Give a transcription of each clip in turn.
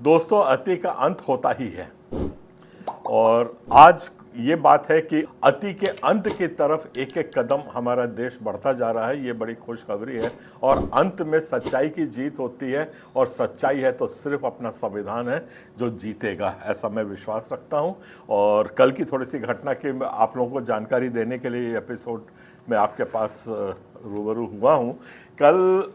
दोस्तों, अति का अंत होता ही है और आज ये बात है कि अति के अंत की तरफ एक एक कदम हमारा देश बढ़ता जा रहा है। ये बड़ी खुशखबरी है और अंत में सच्चाई की जीत होती है और सच्चाई है तो सिर्फ अपना संविधान है जो जीतेगा, ऐसा मैं विश्वास रखता हूँ। और कल की थोड़ी सी घटना की आप लोगों को जानकारी देने के लिए ये एपिसोड में आपके पास रूबरू हुआ हूँ। कल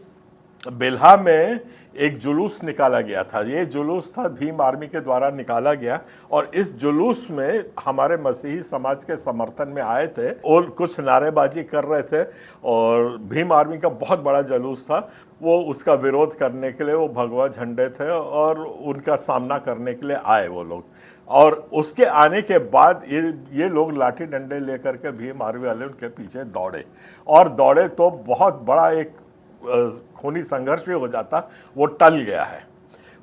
बेल्हा में एक जुलूस निकाला गया था। ये जुलूस था भीम आर्मी के द्वारा निकाला गया और इस जुलूस में हमारे मसीही समाज के समर्थन में आए थे और कुछ नारेबाजी कर रहे थे और भीम आर्मी का बहुत बड़ा जुलूस था। वो उसका विरोध करने के लिए वो भगवा झंडे थे और उनका सामना करने के लिए आए वो लोग। और उसके आने के बाद ये लोग लाठी डंडे लेकर के भीम आर्मी वाले उनके पीछे दौड़े और दौड़े तो बहुत बड़ा एक खूनी संघर्ष भी हो जाता, वो टल गया है।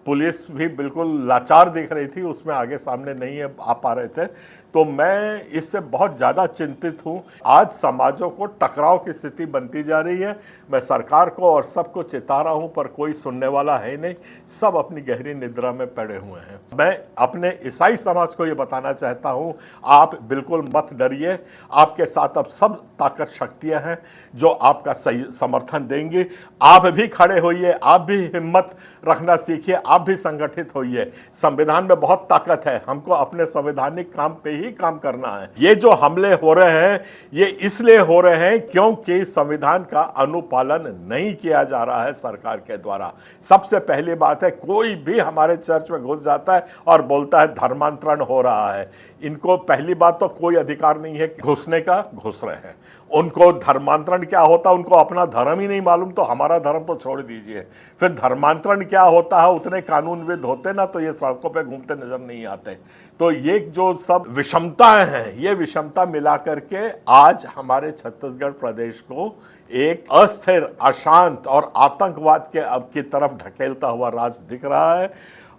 पुलिस भी बिल्कुल लाचार दिख रही थी, उसमें आगे सामने नहीं आ पा रहे थे। तो मैं इससे बहुत ज़्यादा चिंतित हूँ। आज समाजों को टकराव की स्थिति बनती जा रही है। मैं सरकार को और सबको चेता रहा हूँ पर कोई सुनने वाला है नहीं, सब अपनी गहरी निद्रा में पड़े हुए हैं। मैं अपने ईसाई समाज को ये बताना चाहता हूँ, आप बिल्कुल मत डरिए। आपके साथ अब सब ताकत शक्तियाँ हैं जो आपका सही समर्थन देंगी। आप भी खड़े होइए, आप भी हिम्मत रखना सीखिए, आप भी संगठित होइए। संविधान में बहुत ताकत है, हमको अपने संवैधानिक काम पे ही काम करना है। ये जो हमले हो रहे हैं ये इसलिए हो रहे हैं क्योंकि संविधान का अनुपालन नहीं किया जा रहा है सरकार के द्वारा। सबसे पहली बात है, कोई भी हमारे चर्च में घुस जाता है और बोलता है धर्मांतरण हो रहा है। इनको पहली बात तो कोई अधिकार नहीं है घुसने का, घुस रहे हैं। उनको धर्मांतरण क्या होता है, उनको अपना धर्म ही नहीं मालूम, तो हमारा धर्म तो छोड़ दीजिए। फिर धर्मांतरण क्या होता है, उतने कानूनविद होते ना तो ये सड़कों पे घूमते नजर नहीं आते। तो ये जो सब विषमताएं हैं, ये विषमता मिला करके आज हमारे छत्तीसगढ़ प्रदेश को एक अस्थिर, अशांत और आतंकवाद के अब की तरफ ढकेलता हुआ राज दिख रहा है।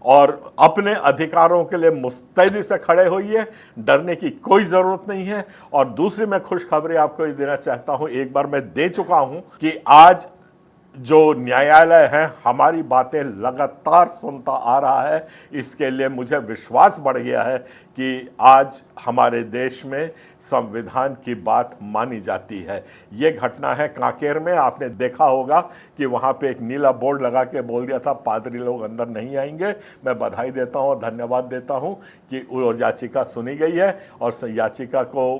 और अपने अधिकारों के लिए मुस्तैदी से खड़े होइए, डरने की कोई ज़रूरत नहीं है। और दूसरी मैं खुशखबरी आपको ये देना चाहता हूँ, एक बार मैं दे चुका हूँ कि आज जो न्यायालय है हमारी बातें लगातार सुनता आ रहा है। इसके लिए मुझे विश्वास बढ़ गया है कि आज हमारे देश में संविधान की बात मानी जाती है। ये घटना है कांकेर में, आपने देखा होगा कि वहाँ पे एक नीला बोर्ड लगा के बोल दिया था पादरी लोग अंदर नहीं आएंगे। मैं बधाई देता हूँ और धन्यवाद देता हूँ कि वो याचिका सुनी गई है और याचिका को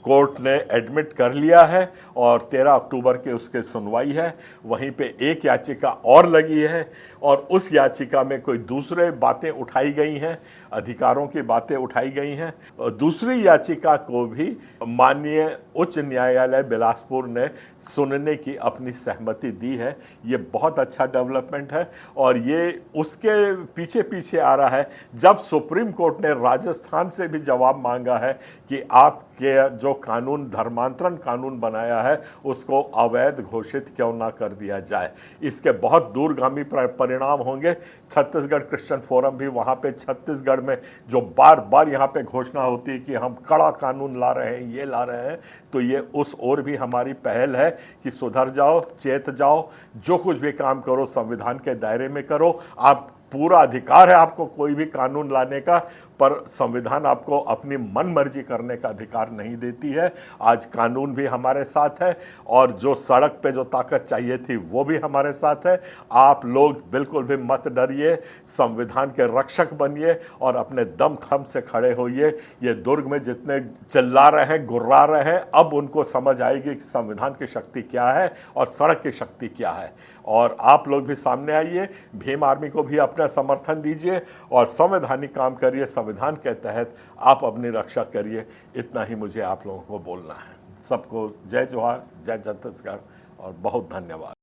कोर्ट ने एडमिट कर लिया है और 13 अक्टूबर के उसके सुनवाई है। वहीं पे एक याचिका और लगी है और उस याचिका में कोई दूसरे बातें उठाई गई हैं, अधिकारों की बातें उठाई गई हैं। और दूसरी याचिका को भी माननीय उच्च न्यायालय बिलासपुर ने सुनने की अपनी सहमति दी है। ये बहुत अच्छा डेवलपमेंट है और ये उसके पीछे पीछे आ रहा है जब सुप्रीम कोर्ट ने राजस्थान से भी जवाब मांगा है कि आपके जो कानून, धर्मांतरण कानून बनाया है, उसको अवैध घोषित क्यों ना कर दिया जाए। इसके बहुत दूरगामी परिणाम होंगे। छत्तीसगढ़ क्रिश्चियन फोरम भी वहाँ पे छत्तीसगढ़ में जो बार बार यहाँ पे घोषणा होती है कि हम कड़ा कानून ला रहे हैं, ये ला रहे हैं, तो ये उस ओर भी हमारी पहल है कि सुधर जाओ, चेत जाओ, जो कुछ भी काम करो संविधान के दायरे में करो। आप पूरा अधिकार है आपको कोई भी कानून लाने का, पर संविधान आपको अपनी मन मर्जी करने का अधिकार नहीं देती है। आज कानून भी हमारे साथ है और जो सड़क पे जो ताकत चाहिए थी वो भी हमारे साथ है। आप लोग बिल्कुल भी मत डरिए, संविधान के रक्षक बनिए और अपने दम खम से खड़े होइए। ये दुर्ग में जितने चिल्ला रहे हैं, गुर्रा रहे हैं, अब उनको समझ आएगी कि संविधान की शक्ति क्या है और सड़क की शक्ति क्या है। और आप लोग भी सामने आइए, भीम आर्मी को भी अपना समर्थन दीजिए और संवैधानिक काम करिए। संविधान के तहत आप अपनी रक्षा करिए। इतना ही मुझे आप लोगों को बोलना है। सबको जय जोहार, जय छत्तीसगढ़ और बहुत धन्यवाद।